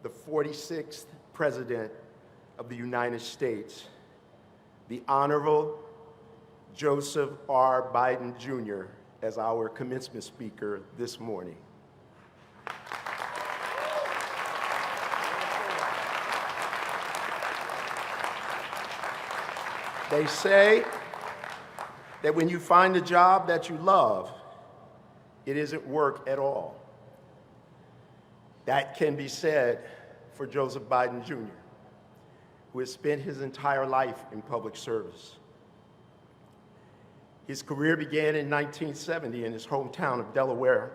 the 46th President of the United States, the Honorable Joseph R. Biden, Jr., as our commencement speaker this morning. They say that when you find a job that you love, it isn't work at all. That can be said for Joseph Biden, Jr., who has spent his entire life in public service. His career began in 1970 in his hometown of Delaware,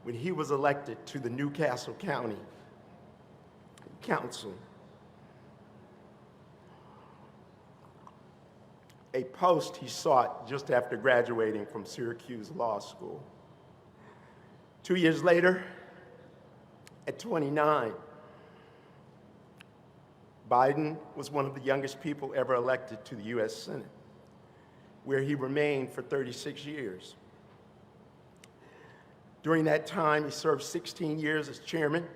when he was elected to the Newcastle County Council, a post he sought just after graduating from Syracuse Law School. 2 years later, at 29, Biden was one of the youngest people ever elected to the U.S. Senate, where he remained for 36 years. During that time, he served 16 years as chairman,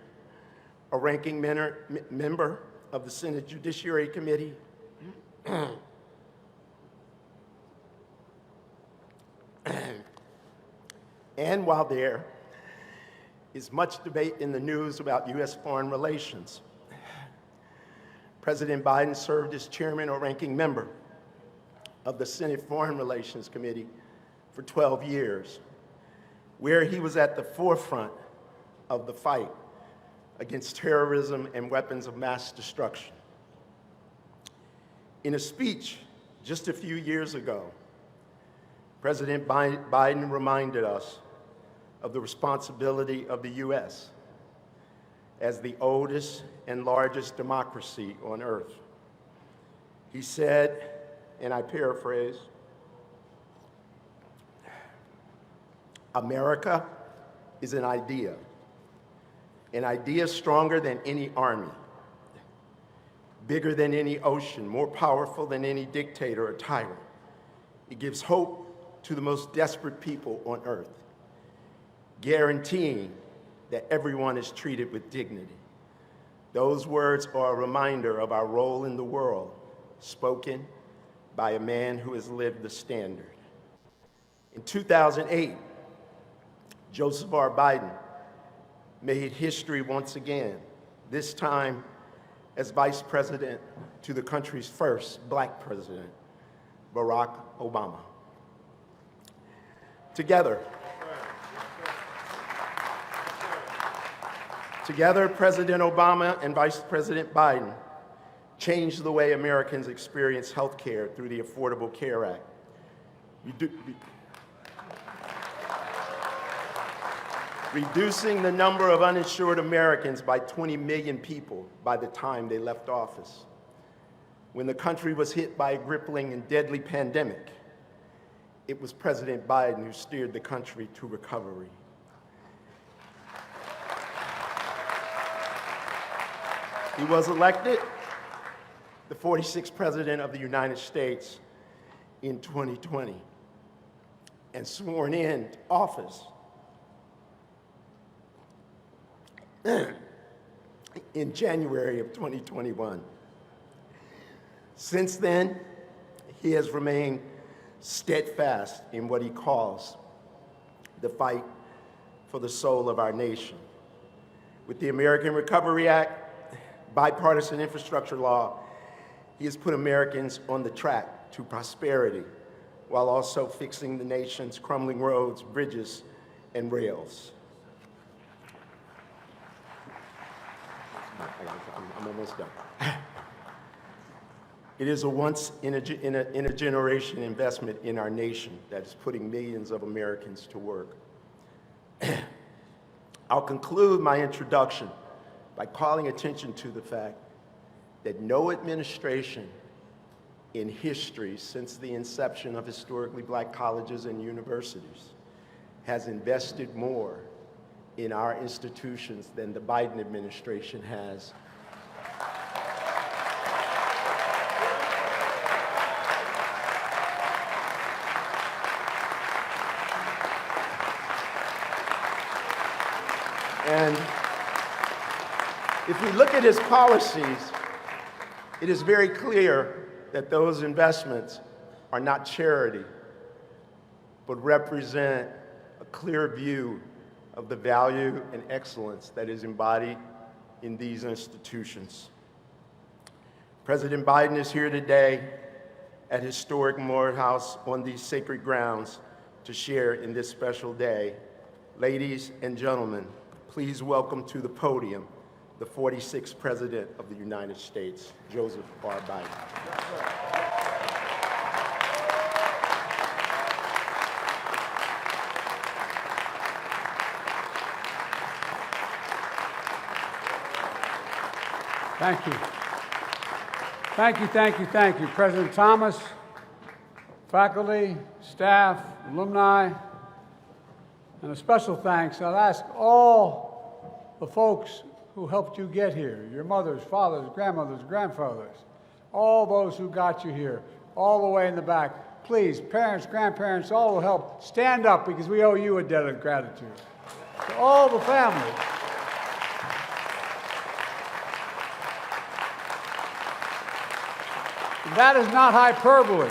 a ranking member of the Senate Judiciary Committee, and while there is much debate in the news about U.S. foreign relations, President Biden served as chairman or ranking member of the Senate Foreign Relations Committee for 12 years, where he was at the forefront of the fight against terrorism and weapons of mass destruction. In a speech just a few years ago, President Biden reminded us of the responsibility of the U.S. as the oldest and largest democracy on earth. He said, and I paraphrase, "America is an idea stronger than any army, bigger than any ocean, more powerful than any dictator or tyrant. It gives hope to the most desperate people on earth, guaranteeing that everyone is treated with dignity." Those words are a reminder of our role in the world, spoken by a man who has lived the standard. In 2008, Joseph R. Biden made history once again, this time as vice president to the country's first black president, Barack Obama. Together, President Obama and Vice President Biden changed the way Americans experience health care through the Affordable Care Act. Reducing the number of uninsured Americans by 20 million people by the time they left office. When the country was hit by a crippling and deadly pandemic, it was President Biden who steered the country to recovery. He was elected the 46th President of the United States in 2020 and sworn in office in January of 2021. Since then, he has remained steadfast in what he calls the fight for the soul of our nation. With the American Recovery Act, bipartisan infrastructure law, he has put Americans on the track to prosperity while also fixing the nation's crumbling roads, bridges, and rails. I'm almost done. It is a once in a generation investment in our nation that is putting millions of Americans to work. I'll conclude my introduction by calling attention to the fact that no administration in history since the inception of historically black colleges and universities has invested more in our institutions than the Biden administration has. And if we look at his policies, it is very clear that those investments are not charity, but represent a clear view of the value and excellence that is embodied in these institutions. President Biden is here today at historic Morehouse on these sacred grounds to share in this special day. Ladies and gentlemen, please welcome to the podium the 46th President of the United States, Joseph R. Biden. Thank you. Thank you, thank you, thank you. President Thomas, faculty, staff, alumni, and a special thanks. I'll ask all the folks who helped you get here, your mothers, fathers, grandmothers, grandfathers, all those who got you here, all the way in the back. Please, parents, grandparents, all will help. Stand up because we owe you a debt of gratitude. To all the families. That is not hyperbole.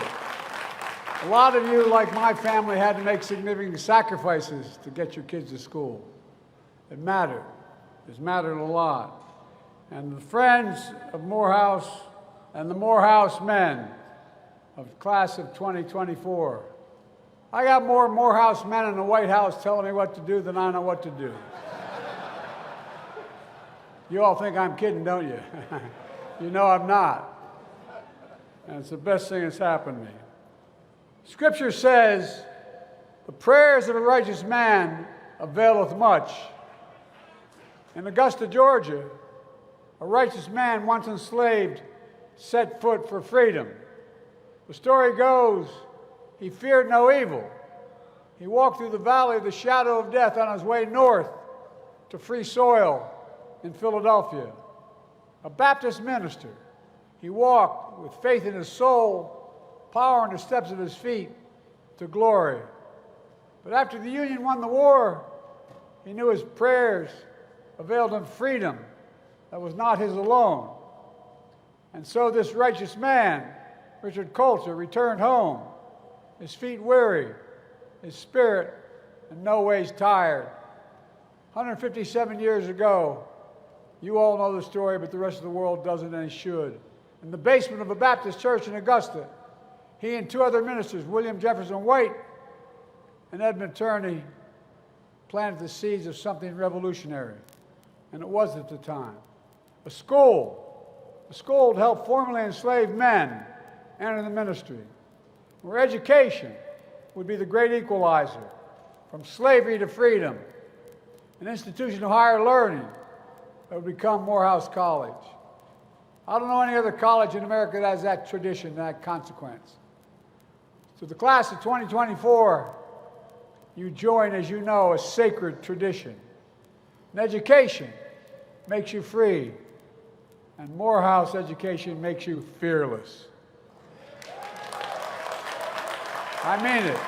A lot of you, like my family, had to make significant sacrifices to get your kids to school. It mattered. It's mattered a lot. And the friends of Morehouse and the Morehouse men of the class of 2024, I got more Morehouse men in the White House telling me what to do than I know what to do. You all think I'm kidding, don't you? You know I'm not. And it's the best thing that's happened to me. Scripture says, the prayers of a righteous man availeth much. In Augusta, Georgia, a righteous man once enslaved set foot for freedom. The story goes, he feared no evil. He walked through the valley of the shadow of death on his way north to free soil in Philadelphia. A Baptist minister, he walked with faith in his soul, power in the steps of his feet to glory. But after the Union won the war, he knew his prayers availed him freedom that was not his alone. And so this righteous man, Richard Coulter, returned home, his feet weary, his spirit in no ways tired. 157 years ago, you all know the story, but the rest of the world doesn't and should. In the basement of a Baptist church in Augusta, he and two other ministers, William Jefferson White and Edmund Turney, planted the seeds of something revolutionary. And it was at the time. A school to help formerly enslaved men enter the ministry, where education would be the great equalizer from slavery to freedom, an institution of higher learning that would become Morehouse College. I don't know any other college in America that has that tradition, that consequence. So the class of 2024, you join, as you know, a sacred tradition. And education makes you free, and Morehouse education makes you fearless. I mean it.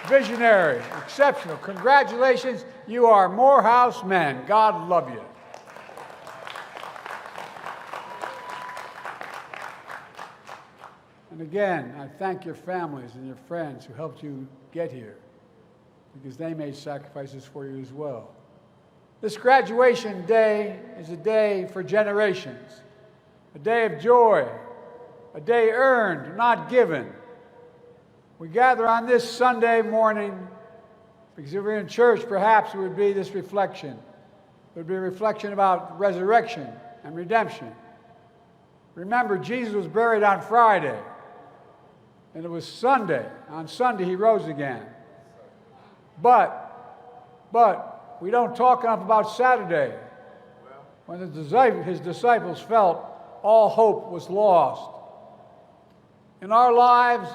Visionary, exceptional. Congratulations, you are Morehouse men. God love you. And again, I thank your families and your friends who helped you get here, because they made sacrifices for you as well. This graduation day is a day for generations, a day of joy, a day earned, not given. We gather on this Sunday morning because if we were in church, perhaps it would be this reflection. It would be a reflection about resurrection and redemption. Remember, Jesus was buried on Friday, and it was Sunday. On Sunday, he rose again. But we don't talk enough about Saturday, when his disciples felt all hope was lost. In our lives,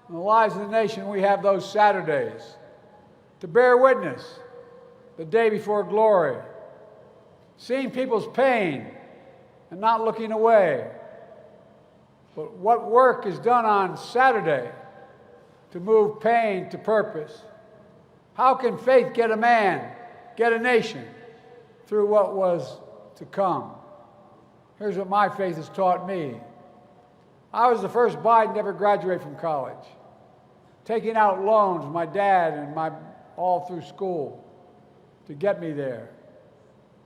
in the lives of the nation, we have those Saturdays to bear witness the day before glory, seeing people's pain and not looking away. But what work is done on Saturday to move pain to purpose? How can faith get a man, get a nation through what was to come. Here's what my faith has taught me. I was the first Biden to ever graduate from college, taking out loans, my dad and all through school, to get me there.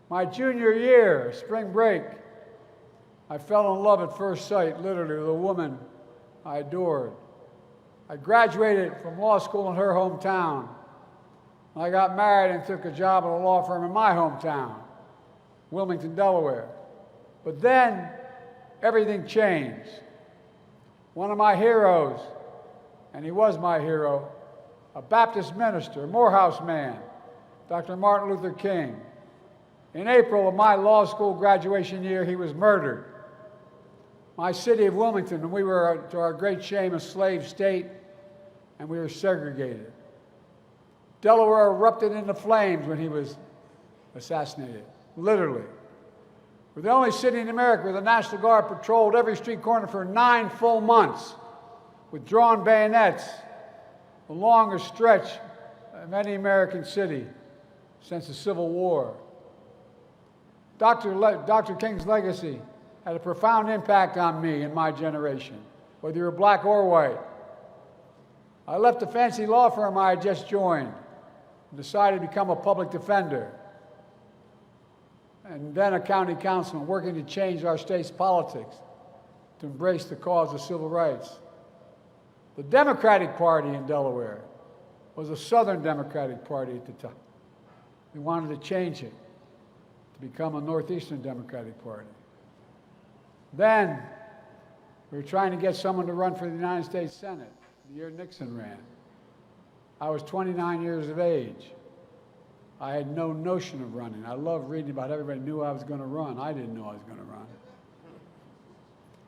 My junior year, spring break, I fell in love at first sight, literally, with a woman I adored. I graduated from law school in her hometown. I got married and took a job at a law firm in my hometown, Wilmington, Delaware. But then, everything changed. One of my heroes, and he was my hero, a Baptist minister, a Morehouse man, Dr. Martin Luther King. In April of my law school graduation year, he was murdered. My city of Wilmington, and we were, to our great shame, a slave state, and we were segregated. Delaware erupted into flames when he was assassinated, literally. We're the only city in America where the National Guard patrolled every street corner for 9 full months with drawn bayonets, the longest stretch of any American city since the Civil War. Dr. King's legacy had a profound impact on me and my generation, whether you were black or white. I left the fancy law firm I had just joined and decided to become a public defender and then a county councilman, working to change our state's politics to embrace the cause of civil rights. The Democratic Party in Delaware was a Southern Democratic Party at the time. We wanted to change it to become a Northeastern Democratic Party. Then we were trying to get someone to run for the United States Senate the year Nixon ran. I was 29 years of age. I had no notion of running. I loved reading about it. Everybody knew I was going to run. I didn't know I was going to run.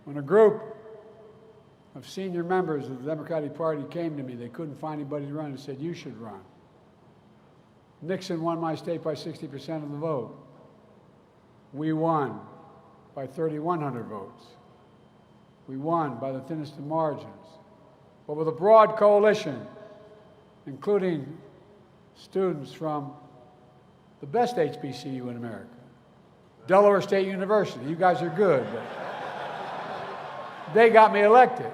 When a group of senior members of the Democratic Party came to me, they couldn't find anybody to run and said, "You should run." Nixon won my state by 60% of the vote. We won by 3,100 votes. We won by the thinnest of margins. But with a broad coalition, including students from the best HBCU in America, Delaware State University. You guys are good, but they got me elected.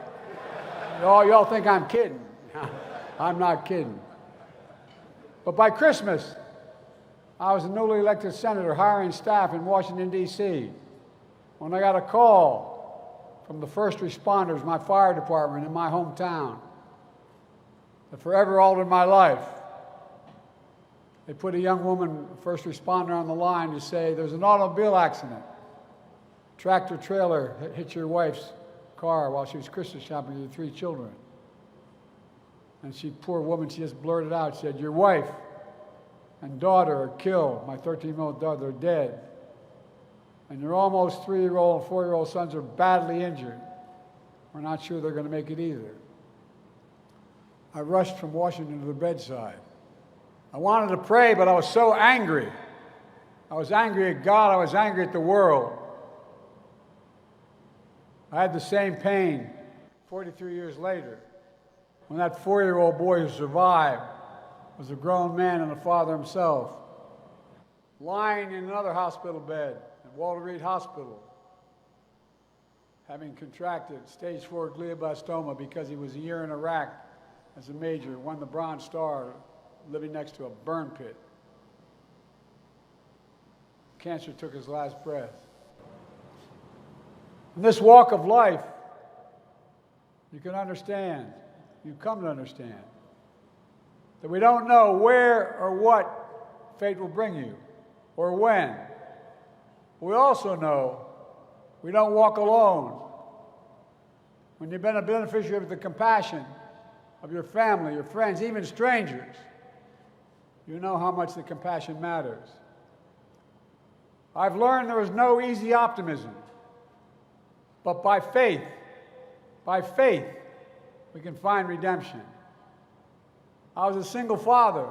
Y'all think I'm kidding. I'm not kidding. But by Christmas, I was a newly elected senator hiring staff in Washington, D.C., when I got a call from the first responders, my fire department in my hometown, that forever altered my life. They put a young woman, first responder, on the line to say, "There's an automobile accident. Tractor trailer hit your wife's car while she was Christmas shopping with her 3 children." And she, poor woman, she just blurted out, said, "Your wife and daughter are killed. My 13-year-old daughter are dead. And your almost 3-year-old and 4-year-old sons are badly injured. We're not sure they're going to make it either." I rushed from Washington to the bedside. I wanted to pray, but I was so angry. I was angry at God. I was angry at the world. I had the same pain 43 years later, when that 4-year-old boy who survived was a grown man and a father himself, lying in another hospital bed at Walter Reed Hospital, having contracted stage 4 glioblastoma because he was a year in Iraq as a major, won the Bronze Star, living next to a burn pit. Cancer took his last breath. In this walk of life, you can understand, you come to understand, that we don't know where or what fate will bring you, or when. We also know we don't walk alone. When you've been a beneficiary of the compassion of your family, your friends, even strangers, you know how much the compassion matters. I've learned there is no easy optimism, but by faith, we can find redemption. I was a single father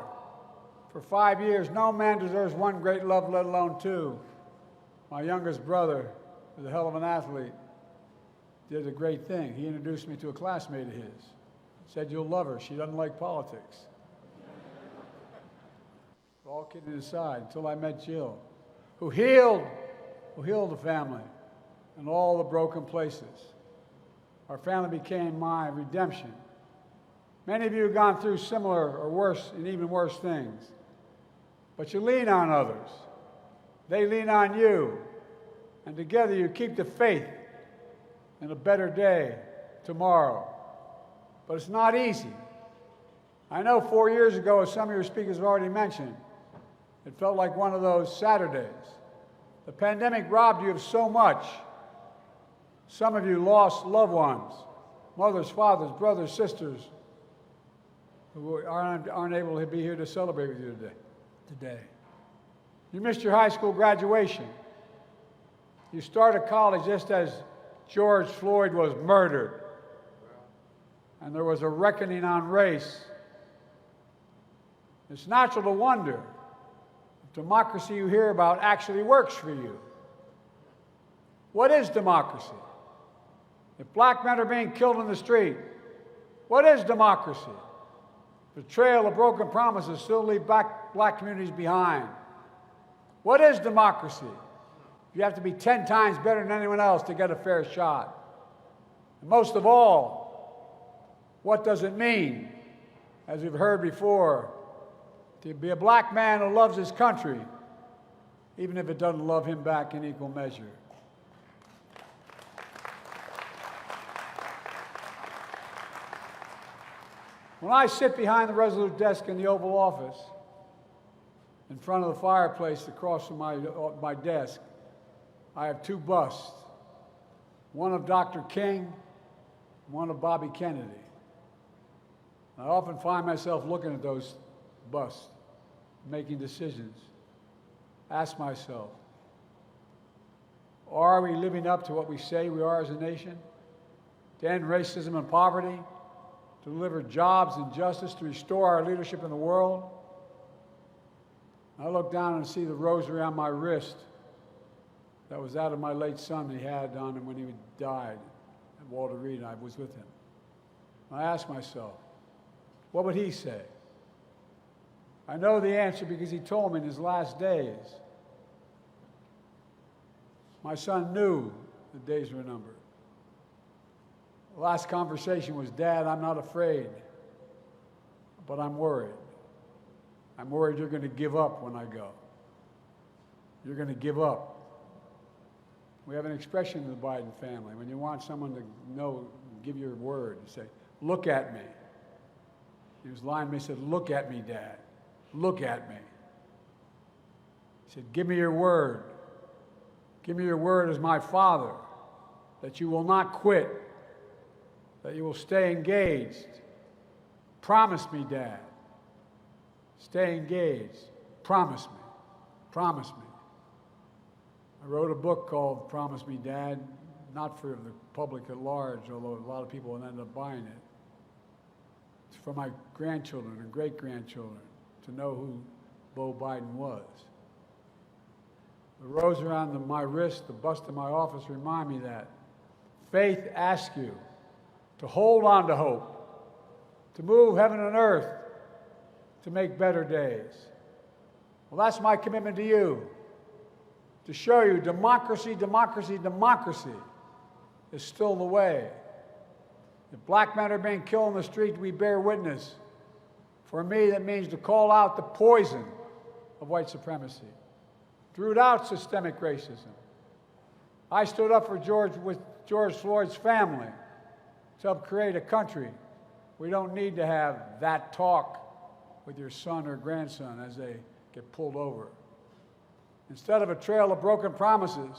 for 5 years. No man deserves one great love, let alone 2. My youngest brother was a hell of an athlete, did a great thing. He introduced me to a classmate of his. Said, "You'll love her. She doesn't like politics." all kidding aside, until I met Jill, who healed the family and all the broken places. Our family became my redemption. Many of you have gone through similar or worse and even worse things, but you lean on others. They lean on you, and together you keep the faith in a better day tomorrow. But it's not easy. I know 4 years ago, as some of your speakers have already mentioned, it felt like one of those Saturdays. The pandemic robbed you of so much. Some of you lost loved ones, mothers, fathers, brothers, sisters, who aren't able to be here to celebrate with you today. You missed your high school graduation. You started college just as George Floyd was murdered, and there was a reckoning on race. It's natural to wonder if democracy you hear about actually works for you. What is democracy? If black men are being killed in the street, what is democracy? The trail of broken promises still leave black communities behind. What is democracy? You have to be 10 times better than anyone else to get a fair shot. And most of all, what does it mean, as we've heard before, to be a black man who loves his country, even if it doesn't love him back in equal measure? When I sit behind the Resolute desk in the Oval Office, in front of the fireplace across from my desk, I have two busts, one of Dr. King, one of Bobby Kennedy. I often find myself looking at those busts, making decisions. Ask myself, are we living up to what we say we are as a nation? To end racism and poverty? To deliver jobs and justice? To restore our leadership in the world? I look down and see the rose around my wrist that was that of my late son he had on him when he died at Walter Reed, and I was with him. I asked myself, what would he say? I know the answer because he told me in his last days. My son knew the days were numbered. The last conversation was, Dad, I'm not afraid, but I'm worried. I'm worried you're going to give up when I go. You're going to give up. We have an expression in the Biden family. When you want someone to know, give your word, you say, look at me. He was lying to me, he said, look at me, Dad. Look at me. He said, give me your word. Give me your word as my father, that you will not quit, that you will stay engaged. Promise me, Dad. Stay engaged. Promise me. Promise me. I wrote a book called Promise Me, Dad, not for the public at large, although a lot of people ended up buying it. It's for my grandchildren and great-grandchildren to know who Beau Biden was. The rose around my wrist, the bust in my office remind me that. Faith asks you to hold on to hope, to move heaven and earth, to make better days. Well, that's my commitment to you, to show you democracy, democracy, democracy is still the way. If black men are being killed in the street, we bear witness. For me, that means to call out the poison of white supremacy, to root out systemic racism. I stood up for George Floyd's family to help create a country. We don't need to have that talk with your son or grandson as they get pulled over. Instead of a trail of broken promises,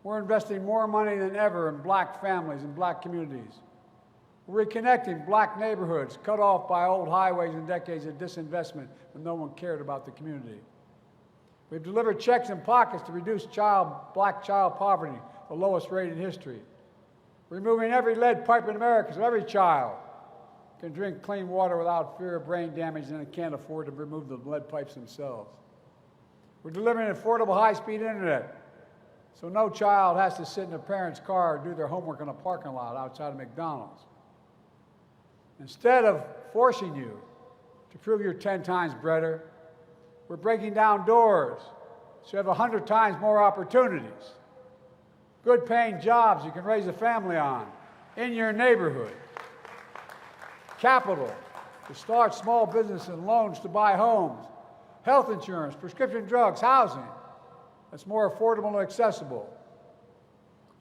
we're investing more money than ever in black families and black communities. We're reconnecting black neighborhoods cut off by old highways and decades of disinvestment when no one cared about the community. We've delivered checks in pockets to reduce black child poverty, the lowest rate in history. Removing every lead pipe in America so every child can drink clean water without fear of brain damage and can't afford to remove the lead pipes themselves. We're delivering affordable high-speed internet so no child has to sit in a parent's car or do their homework in a parking lot outside of McDonald's. Instead of forcing you to prove you're 10 times better, We're breaking down doors so you have 100 times more opportunities. Good paying jobs you can raise a family on in your neighborhood. Capital to start small business and loans to buy homes. Health insurance, prescription drugs, housing that's more affordable and accessible.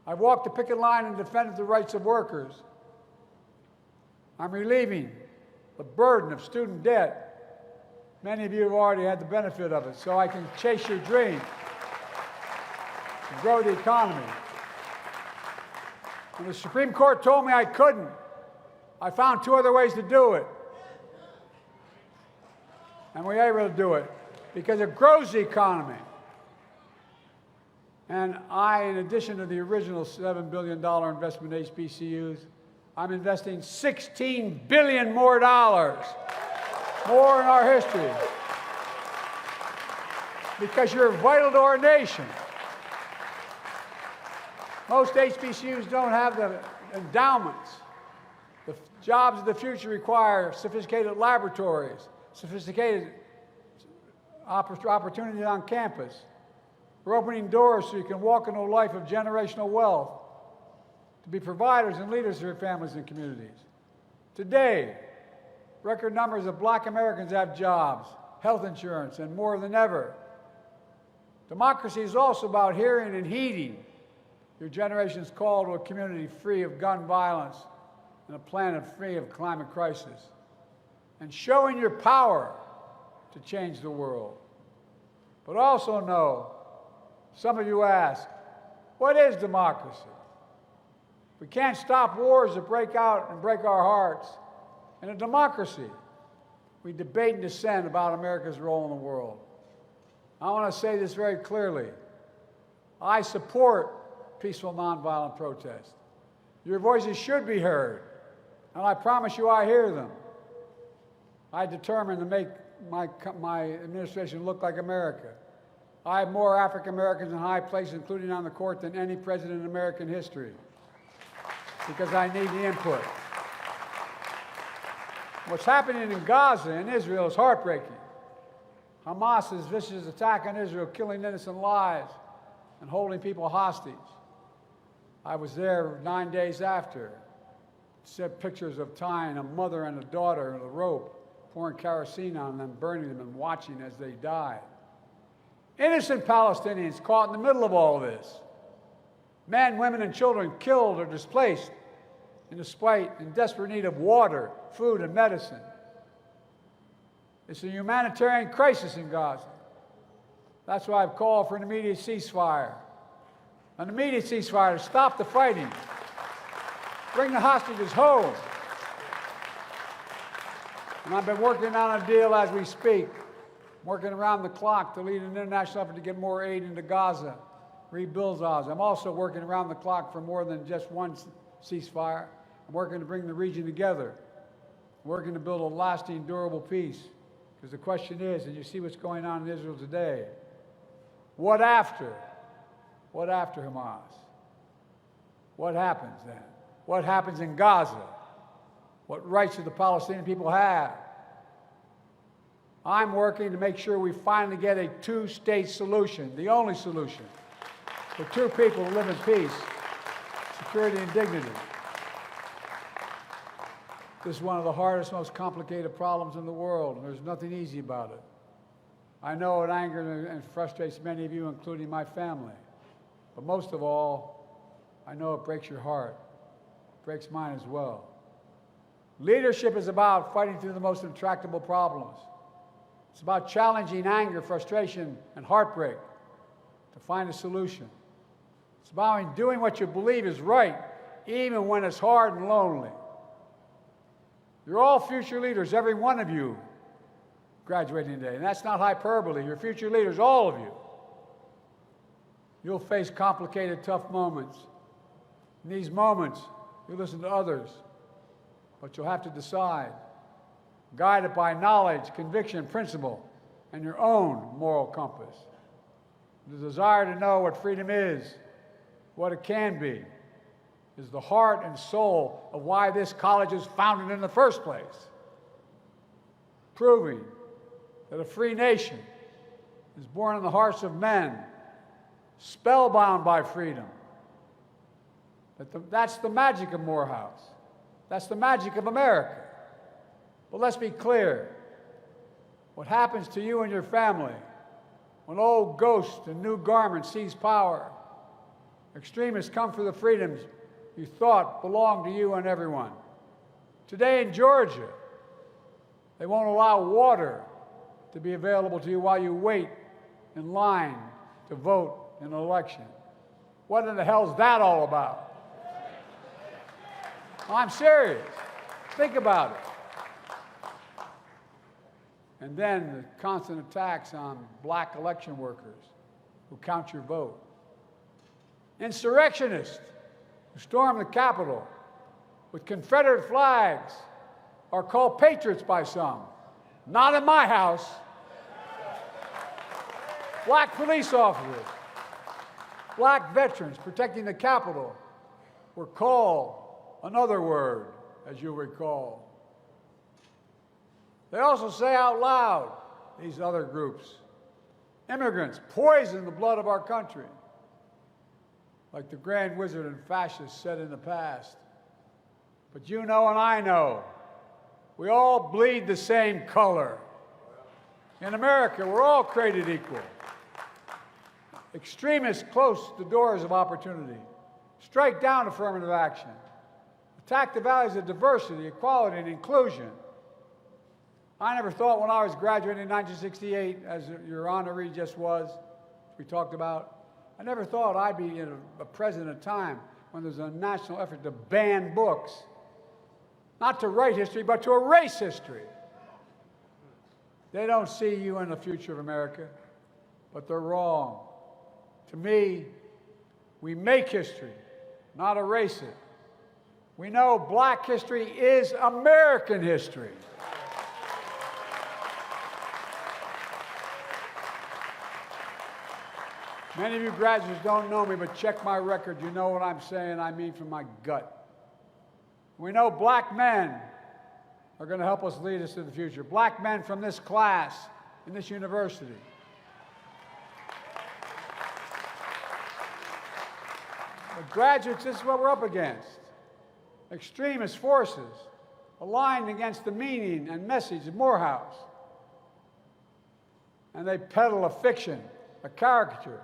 I've walked the picket line and defended the rights of workers. I'm relieving the burden of student debt. Many of you have already had the benefit of it, so I can chase your dreams and grow the economy. When the Supreme Court told me I couldn't, I found 2 other ways to do it. And we were able to do it because it grows the economy. And I, in addition to the original $7 billion investment in HBCUs, I'm investing $16 billion more dollars, more in our history, because you're vital to our nation. Most HBCUs don't have the endowments. The jobs of the future require sophisticated laboratories, sophisticated opportunities on campus. We're opening doors so you can walk into a life of generational wealth, to be providers and leaders for your families and communities. Today, record numbers of Black Americans have jobs, health insurance, and more than ever. Democracy is also about hearing and heeding your generation's call to a community free of gun violence and a planet free of climate crisis, and showing your power to change the world. But also know, some of you ask, what is democracy? We can't stop wars that break out and break our hearts. In a democracy, we debate and dissent about America's role in the world. I want to say this very clearly. I support peaceful, nonviolent protest. Your voices should be heard, and I promise you I hear them. I determined to make my administration look like America. I have more African Americans in high places, including on the court, than any president in American history, because I need the input. What's happening in Gaza and Israel is heartbreaking. Hamas's vicious attack on Israel, killing innocent lives and holding people hostage. I was there 9 days after. Sent pictures of tying a mother and a daughter in a rope, pouring kerosene on them, burning them, and watching as they died. Innocent Palestinians caught in the middle of all this. Men, women, and children killed or displaced in desperate need of water, food, and medicine. It's a humanitarian crisis in Gaza. That's why I've called for an immediate ceasefire. An immediate ceasefire to stop the fighting. Bring the hostages home. And I've been working on a deal as we speak, working around the clock to lead an international effort to get more aid into Gaza, rebuild Gaza. I'm also working around the clock for more than just one ceasefire. I'm working to bring the region together, working to build a lasting, durable peace. Because the question is, and you see what's going on in Israel today, what after? What after Hamas? What happens then? What happens in Gaza? What rights do the Palestinian people have? I'm working to make sure we finally get a two-state solution, the only solution, for two people to live in peace, security, and dignity. This is one of the hardest, most complicated problems in the world, and there's nothing easy about it. I know it angers and frustrates many of you, including my family. But most of all, I know it breaks your heart. It breaks mine as well. Leadership is about fighting through the most intractable problems. It's about challenging anger, frustration, and heartbreak to find a solution. It's about doing what you believe is right, even when it's hard and lonely. You're all future leaders, every one of you graduating today. And that's not hyperbole. You're future leaders, all of you. You'll face complicated, tough moments. In these moments, you listen to others, but you'll have to decide, guided by knowledge, conviction, principle, and your own moral compass. The desire to know what freedom is, what it can be, is the heart and soul of why this college was founded in the first place, proving that a free nation is born in the hearts of men, spellbound by freedom. That's the magic of Morehouse. That's the magic of America. But let's be clear. What happens to you and your family when old ghosts in new garments seize power? Extremists come for the freedoms you thought belonged to you and everyone. Today in Georgia, they won't allow water to be available to you while you wait in line to vote in an election. What in the hell is that all about? I'm serious. Think about it. And then the constant attacks on black election workers who count your vote. Insurrectionists who storm the Capitol with Confederate flags are called patriots by some. Not in my house. Black police officers, black veterans protecting the Capitol were called another word, as you'll recall. They also say out loud, these other groups, immigrants poison the blood of our country, like the Grand Wizard and fascists said in the past. But you know and I know, we all bleed the same color. In America, we're all created equal. Extremists close the doors of opportunity, strike down affirmative action, attack the values of diversity, equality, and inclusion. I never thought when I was graduating in 1968, as your honoree just was, we talked about, I never thought I'd be a president at a time when there's a national effort to ban books, not to write history, but to erase history. They don't see you in the future of America, but they're wrong. To me, we make history, not erase it. We know black history is American history. Many of you graduates don't know me, but check my record. You know what I'm saying. I mean from my gut. We know black men are going to help us lead us to the future. Black men from this class in this university. But graduates, this is what we're up against. Extremist forces aligned against the meaning and message of Morehouse. And they peddle a fiction, a caricature,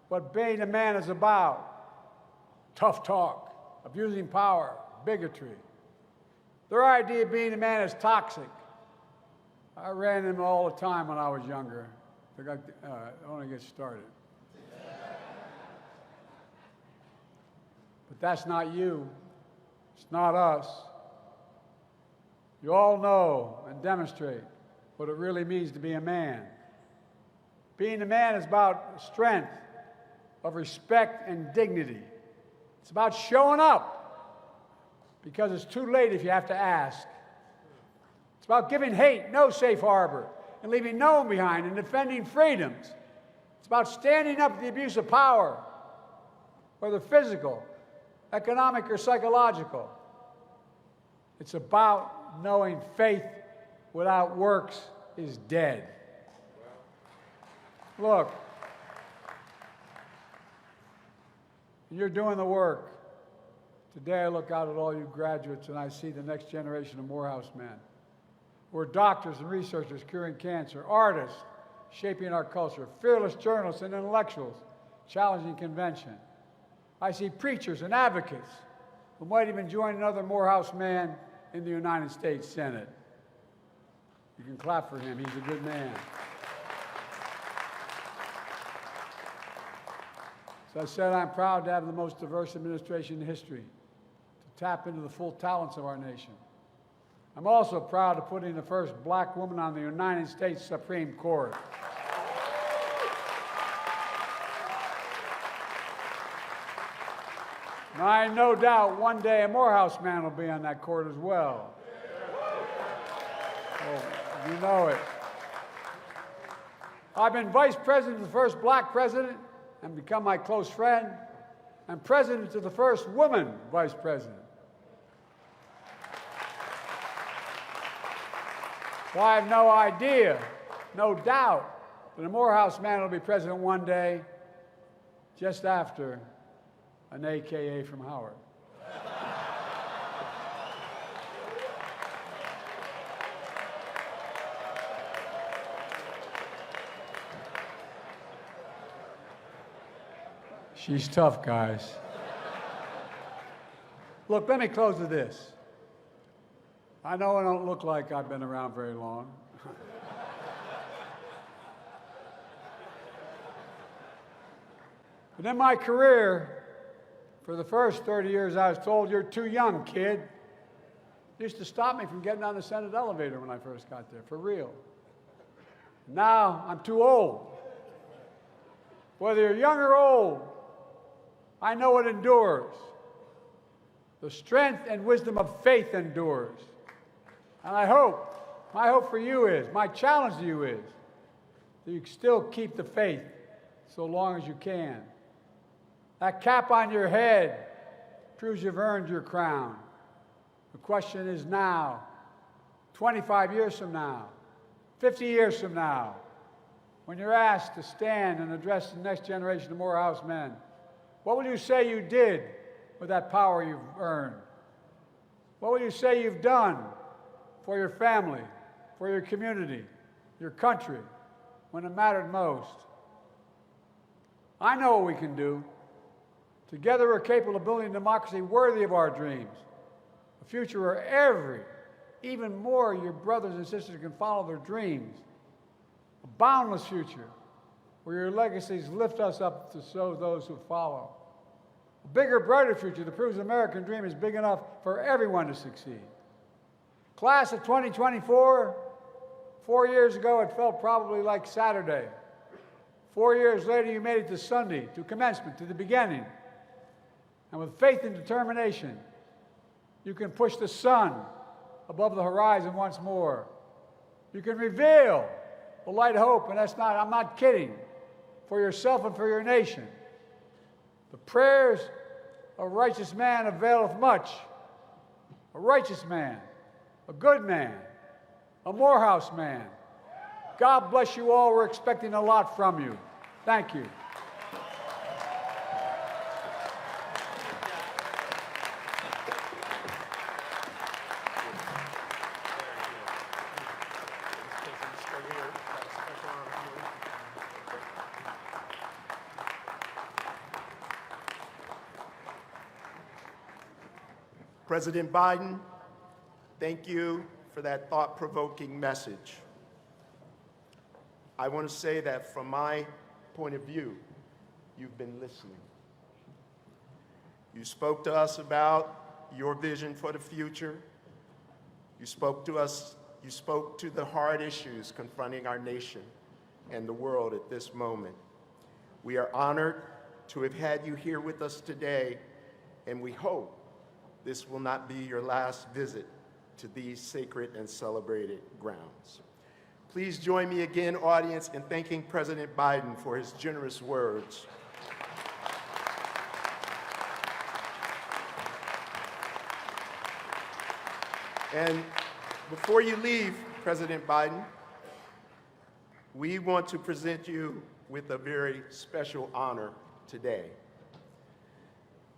what being a man is about. Tough talk, abusing power, bigotry. Their idea of being a man is toxic. I ran them all the time when I was younger. I want to get started. But that's not you. It's not us. You all know and demonstrate what it really means to be a man. Being a man is about strength, of respect and dignity. It's about showing up, because it's too late if you have to ask. It's about giving hate no safe harbor and leaving no one behind and defending freedoms. It's about standing up to the abuse of power, whether physical, economic, or psychological. It's about knowing faith without works is dead. Look, you're doing the work. Today I look out at all you graduates and I see the next generation of Morehouse men. We're doctors and researchers curing cancer, artists shaping our culture, fearless journalists and intellectuals challenging convention. I see preachers and advocates who might even join another Morehouse man in the United States Senate. You can clap for him. He's a good man. As I said, I'm proud to have the most diverse administration in history to tap into the full talents of our nation. I'm also proud to put in the first black woman on the United States Supreme Court. And I have no doubt one day a Morehouse man will be on that court as well. Oh, you know it. I've been vice president of the first black president and become my close friend, and president to the first woman vice president. Well, I have no idea, no doubt, But a Morehouse man will be president one day, just after an AKA from Howard. She's tough, guys. Look, let me close with this. I know I don't look like I've been around very long. But in my career, for the first 30 years, I was told, "You're too young, kid." It used to stop me from getting on the Senate elevator when I first got there, for real. Now, I'm too old. Whether you're young or old, I know it endures. The strength and wisdom of faith endures. And my hope for you is, my challenge to you is, that you still keep the faith so long as you can. That cap on your head proves you've earned your crown. The question is now, 25 years from now, 50 years from now, when you're asked to stand and address the next generation of Morehouse men, what will you say you did with that power you've earned? What will you say you've done for your family, for your community, your country, when it mattered most? I know what we can do. Together we're capable of building a democracy worthy of our dreams, a future where even more your brothers and sisters can follow their dreams, a boundless future where your legacies lift us up to show those who follow, a bigger, brighter future that proves the American dream is big enough for everyone to succeed. Class of 2024, 4 years ago it felt probably like Saturday. 4 years later you made it to Sunday, to commencement, to the beginning. And with faith and determination, you can push the sun above the horizon once more. You can reveal the light of hope, and I'm not kidding, for yourself and for your nation. The prayers of a righteous man availeth much. A righteous man, a good man, a Morehouse man. God bless you all. We're expecting a lot from you. Thank you. President Biden, thank you for that thought-provoking message. I want to say that from my point of view, you've been listening. You spoke to us about your vision for the future. You spoke to the hard issues confronting our nation and the world at this moment. We are honored to have had you here with us today, and we hope this will not be your last visit to these sacred and celebrated grounds. Please join me again, audience, in thanking President Biden for his generous words. And before you leave, President Biden, we want to present you with a very special honor today.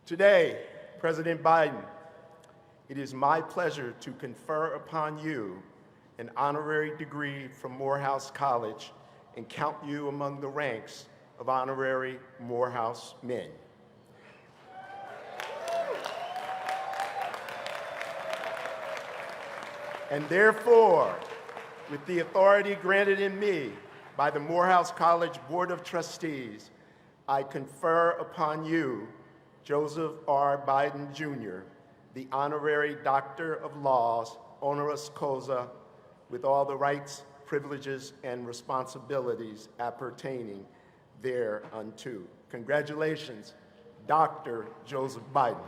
Today, President Biden, it is my pleasure to confer upon you an honorary degree from Morehouse College and count you among the ranks of honorary Morehouse men. And therefore, with the authority granted in me by the Morehouse College Board of Trustees, I confer upon you, Joseph R. Biden, Jr., the Honorary Doctor of Laws, honoris causa, with all the rights, privileges, and responsibilities appertaining thereunto. Congratulations, Dr. Joseph Biden.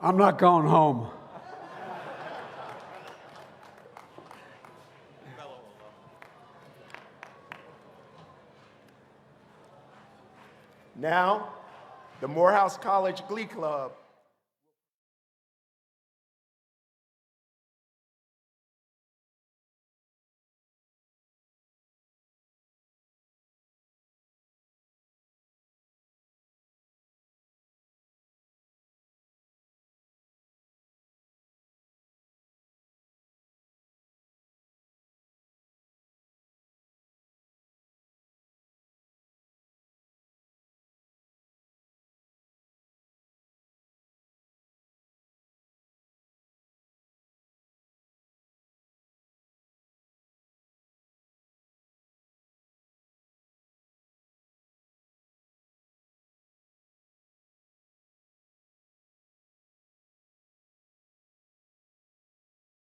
I'm not going home. Now, the Morehouse College Glee Club